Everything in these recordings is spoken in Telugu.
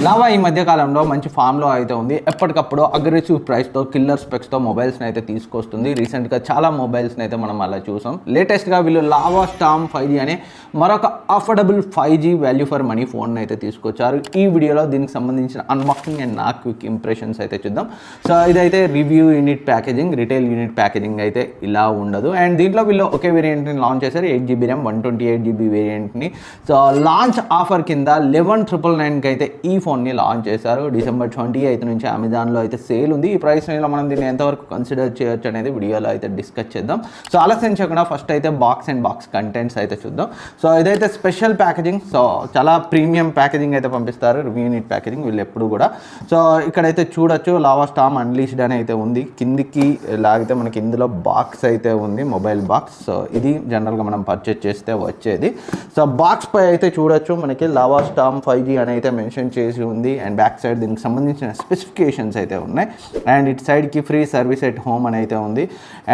లావా ఈ మధ్య కాలంలో మంచి ఫామ్లో అయితే ఉంది. ఎప్పటికప్పుడు అగ్రెసివ్ ప్రైస్తో కిల్లర్ స్పెక్స్తో మొబైల్స్ని అయితే తీసుకొస్తుంది. రీసెంట్గా చాలా మొబైల్స్ని అయితే మనం అలా చూసాం. లేటెస్ట్గా వీళ్ళు లావా స్టార్మ్ 5G అనే మరొక affordable 5G value for money phone అయితే తీసుకొచ్చారు. ఈ వీడియోలో దీనికి సంబంధించిన అన్బాక్సింగ్ అండ్ నా క్విక్ ఇంప్రెషన్స్ అయితే చూద్దాం. సో ఇదైతే review unit packaging, retail unit packaging అయితే ఇలా ఉండదు. అండ్ దీంట్లో వీళ్ళు ఒకే వేరియంట్ని లాంచ్ చేశారు, 8GB ర్యామ్ 128GB వేరియంట్ని. సో లాంచ్ ఆఫర్ కింద 11,999కి అయితే ఈ ఫోన్ని లాంచ్ చేశారు. December 28 నుంచి అమెజాన్లో అయితే సేల్ ఉంది. ఈ ప్రైస్ రేంజ్లో మనం దీన్ని ఎంతవరకు కన్సిడర్ చేయొచ్చు అనేది వీడియోలో అయితే డిస్కస్ చేద్దాం. సో ఆలస్యం చేయకుండా ఫస్ట్ అయితే బాక్స్ అండ్ బాక్స్ కంటెంట్స్ అయితే చూద్దాం. సో ఇదైతే స్పెషల్ ప్యాకేజింగ్, సో చాలా ప్రీమియం ప్యాకేజింగ్ అయితే పంపిస్తారు, రివ్యూ యూనిట్ ప్యాకేజింగ్ వీళ్ళు ఎప్పుడు కూడా. సో ఇక్కడైతే చూడొచ్చు లావా స్టార్మ్ అన్లీష్డ్ అని అయితే ఉంది. కిందికి లాగితే మనకి ఇందులో బాక్స్ అయితే ఉంది, మొబైల్ బాక్స్. సో ఇది జనరల్గా మనం పర్చేజ్ చేస్తే వచ్చేది. సో బాక్స్ పై అయితే చూడొచ్చు మనకి లావా స్టార్మ్ 5G అని అయితే మెన్షన్ చేసి ఉంది. అండ్ బ్యాక్ సైడ్ దీనికి సంబంధించిన స్పెసిఫికేషన్స్ అయితే ఉన్నాయి. అండ్ ఇటు సైడ్కి ఫ్రీ సర్వీస్ ఎట్ హోమ్ అని అయితే ఉంది.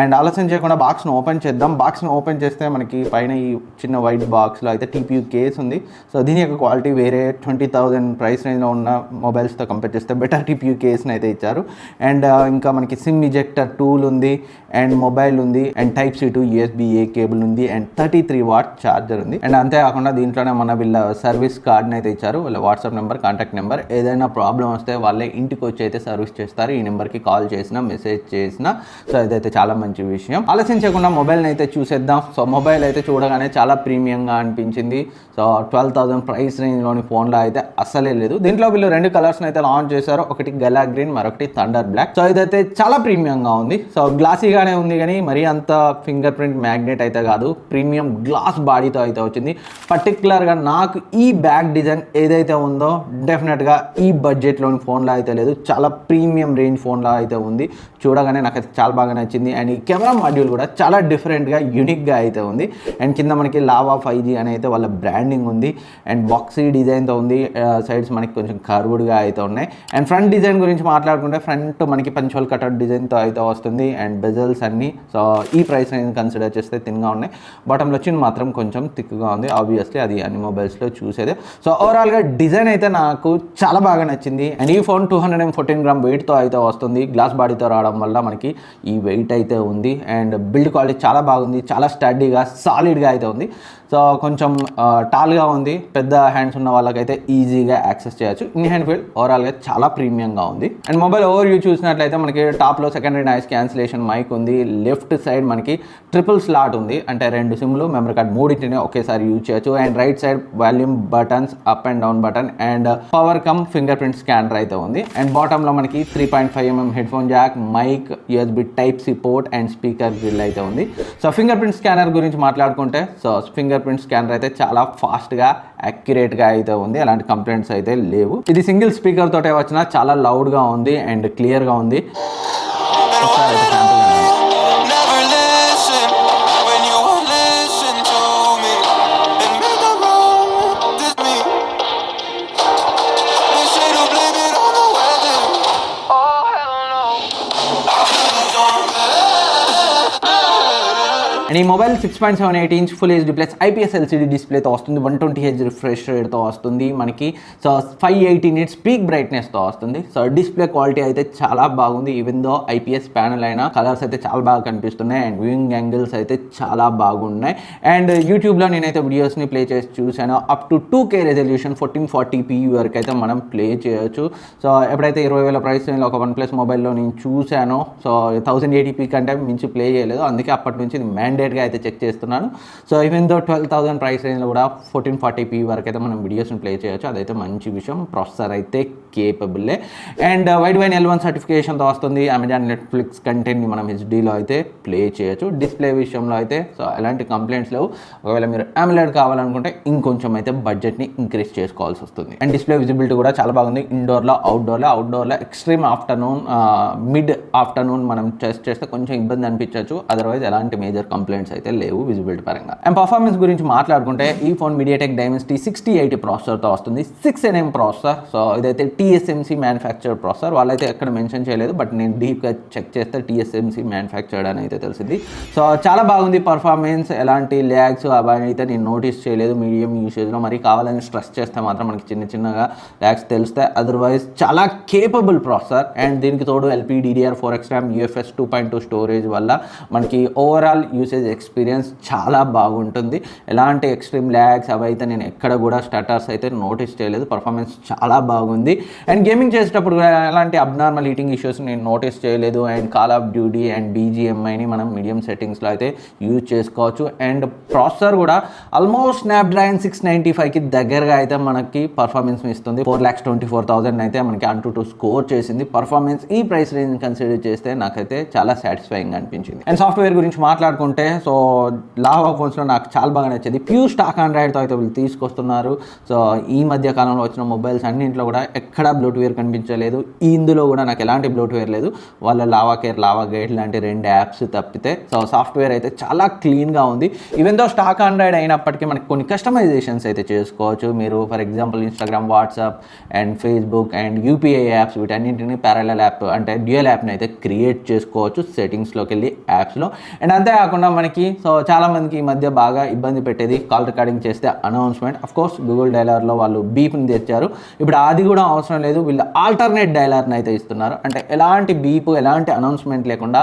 అండ్ ఆలస్యం చేయకుండా బాక్స్ను ఓపెన్ చేద్దాం. బాక్స్ను ఓపెన్ చేస్తే మనకి పైన ఈ చిన్న వైట్ బాక్స్లో అయితే TPU కేస్ ఉంది. సో దీని యొక్క క్వాలిటీ వేరే 20,000 ప్రైస్ రేంజ్లో ఉన్న మొబైల్స్తో కంపేర్ చేస్తే బెటర్ TPU కేస్ని అయితే ఇచ్చారు. అండ్ ఇంకా మనకి సిమ్ ఇజెక్టర్ టూల్ ఉంది, అండ్ మొబైల్ ఉంది, and Type-C to USB-A cable ఉంది, అండ్ 33W ఛార్జర్ ఉంది. అండ్ అంతేకాకుండా దీంట్లోనే మన వీళ్ళ సర్వీస్ కార్డ్ని అయితే ఇచ్చారు, వాళ్ళ వాట్సాప్ నెంబర్, కాంటాక్ట్ నెంబర్. ఏదైనా ప్రాబ్లం వస్తే వాళ్ళే ఇంటికి వచ్చి అయితే సర్వీస్ చేస్తారు. ఈ నెంబర్కి కాల్ చేసినా మెసేజ్ చేసినా. సో ఇదైతే చాలా మంచి విషయం. ఆలస్యం చేయకుండా మొబైల్ని అయితే చూసేద్దాం. సో మొబైల్ అయితే చూడగానే చాలా ప్రీమియంగా అనిపించింది. సో 12,000 ప్రైస్ రేంజ్లోని ఫోన్లో అయితే అస్సలే లేదు. దీంట్లో వీళ్ళు 2 కలర్స్ని అయితే లాంచ్ చేశారు, ఒకటి గలా గ్రీన్, మరొకటి థండర్ బ్లాక్. సో ఇదైతే చాలా ప్రీమియంగా ఉంది. సో గ్లాసీగానే ఉంది కానీ మరీ అంత ఫింగర్ ప్రింట్ మ్యాగ్నెట్ అయితే కాదు, ప్రీమియం గ్లాస్ బాడీతో అయితే వచ్చింది. పర్టికులర్గా నాకు ఈ బ్యాక్ డిజైన్ ఏదైతే ఉందో డెఫినెట్గా ఈ బడ్జెట్లోని ఫోన్లో అయితే లేదు. చాలా ప్రీమియం రేంజ్ ఫోన్లో అయితే ఉంది. చూడగానే నాకు అయితే చాలా బాగా నచ్చింది. అండ్ ఈ కెమెరా మాడ్యూల్ కూడా చాలా డిఫరెంట్గా, యూనిక్గా అయితే ఉంది. అండ్ కింద మనకి లావా 5G అని అయితే వాళ్ళ బ్రాండింగ్ ఉంది. అండ్ బాక్సీ డిజైన్తో ఉంది. సైడ్స్ మనకి కొంచెం కర్వ్డ్గా అయితే ఉన్నాయి. అండ్ ఫ్రంట్ డిజైన్ గురించి మాట్లాడుకుంటే ఫ్రంట్ మనకి పంచోల్ కట్అవుట్ డిజైన్తో అయితే వస్తుంది. అండ్ బెజల్స్ అన్నీ సో ఈ ప్రైస్ రేంజ్ కన్సిడర్ చేస్తే థిన్గా ఉన్నాయి. బాటంలో చిన్న మాత్రం కొంచెం థిక్గా ఉంది. ఆబ్వియస్లీ అది అన్ని మొబైల్స్లో చూసేదే. సో ఓవరాల్గా డిజైన్ అయితే నాకు చాలా బాగా నచ్చింది. అండ్ ఈ ఫోన్ 214 గ్రామ్ వెయిట్తో అయితే వస్తుంది. గ్లాస్ బాడీతో రావడం వల్ల మనకి ఈ వెయిట్ అయితే ఉంది. అండ్ బిల్డ్ క్వాలిటీ చాలా బాగుంది, చాలా స్టడీగా, సాలిడ్గా అయితే ఉంది. సో కొంచెం టాల్గా ఉంది, పెద్ద హ్యాండ్స్ ఉన్న వాళ్ళకైతే ఈజీగా యాక్సెస్ చేయొచ్చు. ఇన్ హ్యాండ్ ఫీల్ ఓవరాల్గా చాలా ప్రీమియంగా ఉంది. అండ్ మొబైల్ ఓవర్ వ్యూ చూసినట్లయితే మనకి టాప్లో సెకండరీ నాయిస్ క్యాన్సిలేషన్ మైక్ ఉంది. లెఫ్ట్ సైడ్ మనకి ట్రిపుల్ స్లాట్ ఉంది, అంటే 2 సిమ్లు, మెమరీ కార్డ్ మూడింటిని ఒకేసారి యూజ్ చేయొచ్చు. And right side volume buttons, up and down button, and power come fingerprint scanner అయితే ఉంది. అండ్ బాటంలో మనకి 3.5mm headphone jack, mic, USB Type-C port and speaker grill అయితే ఉంది. సో ఫింగర్ ప్రింట్ స్కానర్ గురించి మాట్లాడుకుంటే సో ఫింగర్ ప్రింట్ స్కానర్ అయితే చాలా ఫాస్ట్గా, యాక్యురేట్గా అయితే ఉంది. అలాంటి కంప్లైంట్స్ అయితే లేవు. ఇది సింగిల్ స్పీకర్ తోటే వచ్చినా చాలా లౌడ్గా ఉంది అండ్ క్లియర్గా ఉంది. అండ్ ఈ mobile 6.78 inch full HD plus IPS LCD డిస్ప్లేతో వస్తుంది. 120Hz రిఫ్రెష్ రేట్తో వస్తుంది మనకి. సో 580 నిట్స్ పీక్ బ్రైట్నెస్తో వస్తుంది. సో డిస్ప్లే క్వాలిటీ అయితే చాలా బాగుంది. ఈవెన్ దో IPS ప్యానల్ అయినా కలర్స్ అయితే చాలా బాగా కనిపిస్తున్నాయి. అండ్ వ్యూయింగ్ యాంగిల్స్ అయితే చాలా బాగున్నాయి. అండ్ యూట్యూబ్లో నేనైతే వీడియోస్ని ప్లే చేసి చూసాను. Up to 2K resolution 1440p వరకు అయితే మనం ప్లే చేయొచ్చు. సో ఎప్పుడైతే 20,000 ప్రైస్ రేంజ్లో ఒక OnePlus మొబైల్లో నేను చూశానో సో 1080p కంటే మించి ప్లే చేయలేదు. అందుకే అప్పటి నుంచి ఇది మ్యాండేట్గా అయితే చెక్ చేస్తున్నాను. సో ఈవెన్ దో 12,000 ప్రైస్ రేంజ్లో కూడా 1440p వరకు అయితే మనం వీడియోస్ని ప్లే చేయొచ్చు. అదైతే మంచి విషయం. ప్రాసెసర్ అయితే కేపబుల్లే. అండ్ వైడ్ వైన్ L1 సర్టిఫికేషన్తో వస్తుంది. అమెజాన్, నెట్ఫ్లిక్స్ కంటెంట్ని మనం హెచ్డీలో అయితే ప్లే చేయొచ్చు. డిస్ప్లే విషయంలో అయితే సో ఎలాంటి కంప్లైంట్స్ లేవు. ఒకవేళ మీరు AMOLED కావాలనుకుంటే ఇంకొంచెం అయితే బడ్జెట్ని ఇంక్రీజ్ చేసుకోవాల్సి వస్తుంది. అండ్ డిస్ప్లే విజిబిలిటీ కూడా చాలా బాగుంది. ఇండోర్లో, అవుట్డోర్లో ఎక్స్ట్రీమ్ ఆఫ్టర్నూన్, మిడ్ ఆఫ్టర్నూన్ మనం టెస్ట్ చేస్తే కొంచెం ఇబ్బంది అనిపించవచ్చు. అదర్వైజ్ ఎలాంటి మేజర్ కంప్లైంట్ కంప్లైంట్స్ అయితే లేవు విజిబిలిటీ పరంగా. అండ్ పర్ఫార్మెన్స్ గురించి మాట్లాడుకుంటే ఈ ఫోన్ మీడియాటెక్ డైమెన్సిటీ 6080 ప్రాసెసర్తో వస్తుంది. 6nm processor. సో ఇదైతే TSMC మ్యానుఫ్యాక్చర్డ్ ప్రాసెసర్. వాళ్ళైతే ఎక్కడ మెన్షన్ చేయలేదు, బట్ నేను డీప్గా చెక్ చేస్తే TSMC మ్యానుఫ్యాక్చర్డ్ అని అయితే తెలిసింది. సో చాలా బాగుంది పర్ఫార్మెన్స్. ఎలాంటి ల్యాగ్స్ అవన్నీ అయితే నేను నోటీస్ చేయలేదు మీడియం యూసేజ్లో. మరి కావాలని స్ట్రెస్ చేస్తే మాత్రం మనకి చిన్నగా ల్యాగ్స్ తెలుస్తాయి. అదర్వైజ్ చాలా కేపబుల్ ప్రాసెసర్. అండ్ దీనికి తోడు LPDDR4X RAM UFS 2.2 స్టోరేజ్ వల్ల మనకి ఓవరాల్ యూసేజ్ ఎక్స్పీరియన్స్ చాలా బాగుంటుంది. ఎలాంటి ఎక్స్ట్రీమ్ ల్యాగ్స్ అవైతే నేను ఎక్కడ కూడా స్టటర్స్ అయితే నోటీస్ చేయలేదు. పర్ఫార్మెన్స్ చాలా బాగుంది. అండ్ గేమింగ్ చేసేటప్పుడు కూడా ఎలాంటి అబ్నార్మల్ హీటింగ్ ఇష్యూస్ నేను నోటీస్ చేయలేదు. And call of duty and BGMIని మనం మీడియం సెట్టింగ్స్లో అయితే యూజ్ చేసుకోవచ్చు. అండ్ ప్రాసెసర్ కూడా ఆల్మోస్ట్ స్నాప్డ్రాగన్ 695కి దగ్గరగా అయితే మనకి పర్ఫార్మెన్స్ ఇస్తుంది. 4,24,000 అయితే మనకి Antutu స్కోర్ చేసింది. పర్ఫార్మెన్స్ ఈ ప్రైస్ రేంజ్ కన్సిడర్ చేస్తే నాకైతే చాలా సాటిస్ఫైయింగ్ అనిపించింది. అండ్ సాఫ్ట్వేర్ గురించి మాట్లాడుకుంటే సో లావా ఫోన్స్లో నాకు చాలా బాగా నచ్చింది. ప్యూర్ స్టాక్ ఆండ్రాయిడ్తో అయితే వీళ్ళు తీసుకొస్తున్నారు. సో ఈ మధ్య కాలంలో వచ్చిన మొబైల్స్ అన్నింటిలో కూడా ఎక్కడా బ్లూటూవేర్ కనిపించలేదు. ఇందులో కూడా నాకు ఎలాంటి బ్లూటూవేర్ లేదు. వాళ్ళ లావా కేర్, లావా గైడ్ లాంటి 2 యాప్స్ తప్పితే సో సాఫ్ట్వేర్ అయితే చాలా క్లీన్గా ఉంది. ఈవెన్ దో స్టాక్ ఆండ్రాయిడ్ అయినప్పటికీ మనకి కొన్ని కస్టమైజేషన్స్ అయితే చేసుకోవచ్చు. మీరు for example Instagram, WhatsApp and Facebook and UPI apps వీటన్నింటినీ ప్యారలల్ యాప్ అంటే డ్యూయల్ యాప్ని అయితే క్రియేట్ చేసుకోవచ్చు సెట్టింగ్స్లోకి వెళ్ళి యాప్స్లో. అండ్ అంతేకాకుండా మనకి సో చాలామందికి ఈ మధ్య బాగా ఇబ్బంది పెట్టేది కాల్ రికార్డింగ్ చేస్తే అనౌన్స్మెంట్. అఫ్కోర్స్ గూగుల్ డైలార్లో వాళ్ళు బీప్ని తెచ్చారు. ఇప్పుడు అది కూడా అవసరం లేదు. వీళ్ళు ఆల్టర్నేట్ డైలార్ని అయితే ఇస్తున్నారు. అంటే ఎలాంటి బీప్, ఎలాంటి అనౌన్స్మెంట్ లేకుండా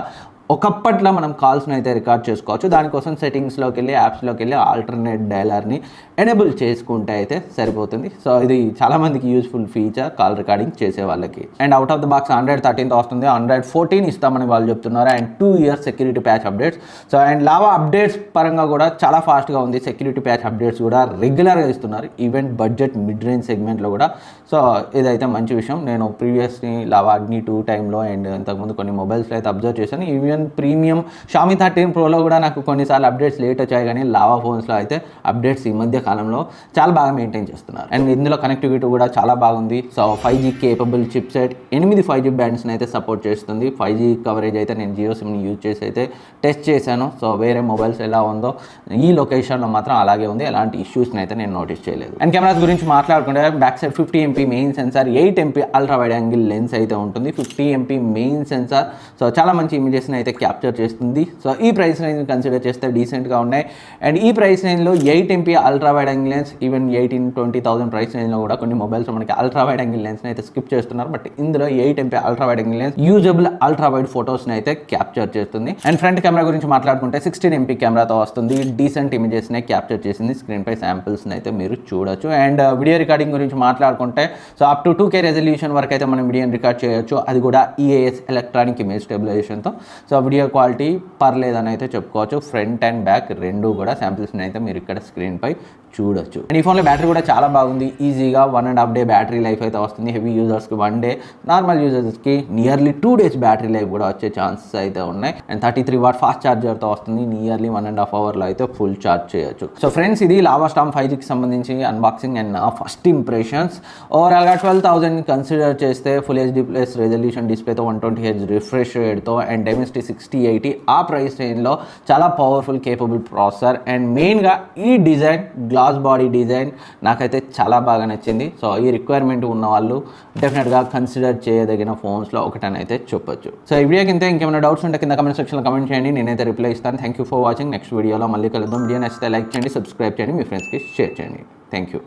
ఒకప్పట్లో మనం కాల్స్ని అయితే రికార్డ్ చేసుకోవచ్చు. దానికోసం సెట్టింగ్స్లోకి వెళ్ళి యాప్స్లోకి వెళ్ళి ఆల్టర్నేట్ డైలార్ని ఎనేబుల్ చేసుకుంటే అయితే సరిపోతుంది. సో ఇది చాలామందికి యూస్ఫుల్ ఫీచర్ కాల్ రికార్డింగ్ చేసే వాళ్ళకి. And out of the box Android 13తో వస్తుంది. Android 14 ఇస్తామని వాళ్ళు చెప్తున్నారు. And 2 years security patch updates. So and lava updates పరంగా కూడా చాలా ఫాస్ట్గా ఉంది. సెక్యూరిటీ ప్యాచ్ అప్డేట్స్ కూడా రెగ్యులర్గా ఇస్తున్నారు. ఈవెన్ బడ్జెట్ మిడ్ రేంజ్ సెగ్మెంట్లో కూడా. సో ఇదైతే మంచి విషయం. నేను ప్రీవియస్లీ లావా అగ్ని 2 టైంలో అండ్ ఇంతకుముందు కొన్ని మొబైల్స్లో అయితే అబ్జర్వ్ చేశాను. ఈవెన్ ప్రీమియం Xiaomi 13 Proలో కూడా నాకు కొన్నిసార్లు అప్డేట్స్ లేట్ వచ్చాయి, కానీ లావా ఫోన్స్లో అయితే అప్డేట్స్ ఈ మధ్య కాలంలో చాలా బాగా మెయింటైన్ చేస్తున్నారు. అండ్ ఇందులో కనెక్టివిటీ కూడా చాలా బాగుంది. So 5G capable chip set, 8 5G బ్యాండ్స్ని అయితే సపోర్ట్ చేస్తుంది. 5G కవరేజ్ అయితే నేను జియో సిమ్ని యూజ్ చేసి అయితే టెస్ట్ చేశాను. సో వేరే మొబైల్స్ ఎలా ఉందో ఈ లొకేషన్లో మాత్రం అలాగే ఉంది. ఎలాంటి ఇష్యూస్ని అయితే నేను నోటీస్ చేయలేదు. అండ్ కెమెరాస్ గురించి మాట్లాడుకుంటే back side 50MP main censor, 8MP ultra wide angle lens అయితే ఉంటుంది. 50MP main censor. సో చాలా మంచి ఇమేజెస్ని అయితే క్యాప్చర్ చేస్తుంది. సో ఈ ప్రైస్ రేంజ్ కన్సిడర్ చేస్తే డీసెంట్గా ఉన్నాయి. అండ్ ఈ ప్రైస్ రేంజ్లో 8MP ultra wide angle lens, even 18-20,000 price రేంజ్లో కూడా కొన్ని మొబైల్స్ మనకి అల్ట్రా వైడ్ యాంగిల్ లెన్స్ని అయితే స్కిప్ చేస్తున్నారు. బట్ ఇందులో 8MP ultra wide angle lens usable ultra wide ఫొటోస్ని అయితే క్యాప్చర్ చేస్తుంది. అండ్ ఫ్రంట్ కెమెరా గురించి మాట్లాడుకుంటే 16MP కెమెరాతో వస్తుంది. డీసెంట్ ఇమేజెస్ని క్యాప్చర్ చేసింది. స్క్రీన్ పై శాంపిల్స్ని అయితే మీరు చూడొచ్చు. అండ్ వీడియో రికార్డింగ్ గురించి మాట్లాడుకుంటే so up to 2K resolution వరకు అయితే మనం వీడియోని రికార్డ్ చేయొచ్చు. అది కూడా EAS ఎలక్ట్రానిక్ ఇమేజ్ స్టెబిలైజేషన్తో. సో వీడియో క్వాలిటీ పర్లేదని అయితే చెప్పుకోవచ్చు. ఫ్రంట్ అండ్ బ్యాక్ రెండు కూడా శాంపిల్స్ని అయితే మీరు ఇక్కడ స్క్రీన్ పై చూడొచ్చు. అండ్ ఈ ఫోన్లో బ్యాటరీ కూడా చాలా బాగుంది. ఈజీగా 1.5 day బ్యాటరీ లైఫ్ అయితే వస్తుంది. హెవీ యూజర్స్కి 1 day, నార్మల్ యూజర్స్కి నియర్లీ 2 days బ్యాటరీ లైఫ్ కూడా వచ్చే ఛాన్సెస్ అయితే ఉన్నాయి. అండ్ 33W ఫాస్ట్ ఛార్జర్తో వస్తుంది. నియర్లీ 1.5 hourలో అయితే ఫుల్ ఛార్జ్ చేయొచ్చు. సో ఫ్రెండ్స్, ఇది లావా స్టార్మ్ 5Gకి సంబంధించి అన్బాక్సింగ్ అండ్ నా ఫస్ట్ ఇంప్రెషన్స్. ఓవరాల్గా 12,000 కన్సిడర్ చేస్తే ఫుల్ HD ప్లస్ రెజల్యూషన్ డిస్ప్లేతో 120Hz రిఫ్రెష్ రేట్తో అండ్ డైమెన్సిటీ 6080 ఆ ప్రైస్ రేంజ్లో చాలా పవర్ఫుల్ కేపబుల్ ప్రాసెసర్. అండ్ మెయిన్గా ఈ డిజైన్, గ్లాస్ బాడీ డిజైన్ నాకైతే చాలా బాగా నచ్చింది. సో ఈ రిక్వైర్మెంట్ ఉన్న వాళ్ళు డెఫినెట్గా కన్సిడర్ చేయదగిన ఫోన్స్లో ఒకటని అయితే చెప్పొచ్చు. సో ఈ వీడియోకి ఇంకేమైనా డౌట్స్ ఉంటే కింద కమెంట్ సెక్షన్లో కమెంట్ చేయండి. నేనైతే రిప్లై ఇస్తాను. Thank you for watching. Next వీడియోలో మళ్ళీ కలుద్దాం. వీడియో నచ్చితే లైక్ చేయండి, సబ్స్క్రైబ్ చేయండి, మీ ఫ్రెండ్స్కి షేర్ చేయండి. Thank you.